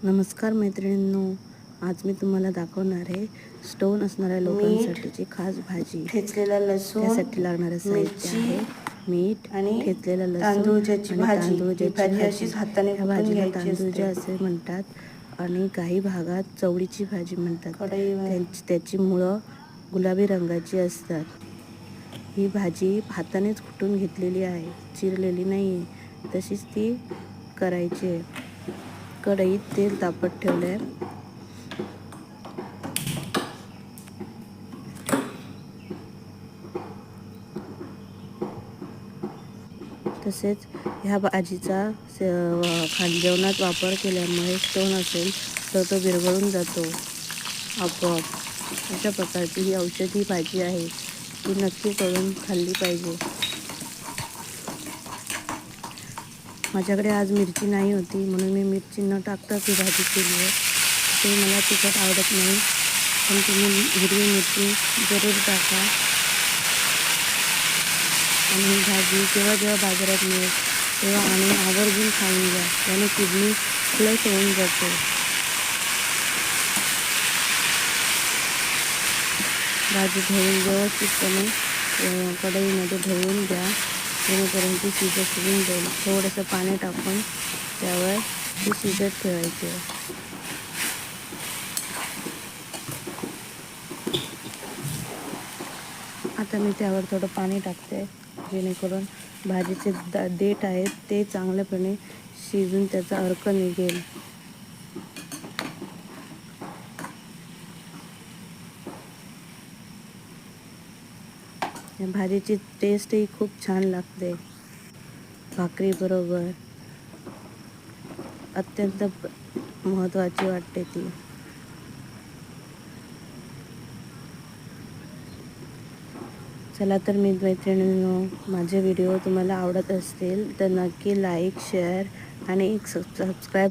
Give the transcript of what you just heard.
नमस्कार मैत्रिणींनो, आज मी तुम्हाला दाखवणार आहे स्टोन असणाऱ्या लोकांसाठीची खास भाजी. ठेचलेला लसूण, त्यासाठी लागणारं साहित्य मिरची आहे मीठ, आणि ठेचलेलं लसूण तांदूळ ज्याची आणि भाजी. तांदूळ ही ज्याची भाजी भाजी. अशीच हाताने ह्या कुटून भाजीला घ्यायची तांदूळ जे असते. असे म्हणतात आणि काही भागात चवळीची भाजी म्हणतात. कढईवर त्याची मुळं गुलाबी रंगाची असतात. ही भाजी हातानेच कुटून घेतलेली आहे, चिरलेली नाही आहे. तशीच ती करायची आहे. कढईत तेल तापत ठेवलं आहे. तसेच ह्या भाजीचा जेवणात वापर केल्यामुळे स्टोन असेल तर तो विरघळून जातो आपोआप. अशा प्रकारची ही औषधी भाजी आहे. ती नक्की करून खाल्ली पाहिजे. माझ्याकडे आज मिरची नाही होती म्हणून मी मिरची न टाकताच ही भाजी केली आहे. ते मला तिखट आवडत नाही, पण तुम्ही हिरवी मिरची जरूर टाका. आणि ही भाजी जेव्हा बाजारात मिळेल तेव्हा आणून आवर्जून खाऊन घ्या. त्याने किडनी फ्लश होऊन जाते. भाजी ढवळून व्यवस्थितपणे कढईमध्ये ढवळून घ्या, जेणेकरून ती शिजून जाईल. थोडंसं पाणी टाकून त्यावर ती शिजत ठेवायची. आता मी त्यावर थोडं पाणी टाकते, जेणेकरून भाजीचे देठ आहेत ते चांगल्यापणे शिजून त्याचा अर्क निघेल. या भाजीची टेस्टही खूप छान लागते. भाकरी बरोबर अत्यंत महत्त्वाची वाटते ती. चला तर मी मैत्रिणींनो, माझे व्हिडिओ तुम्हाला आवडत असतील तर नक्की लाईक, शेअर आणि सबस्क्राईब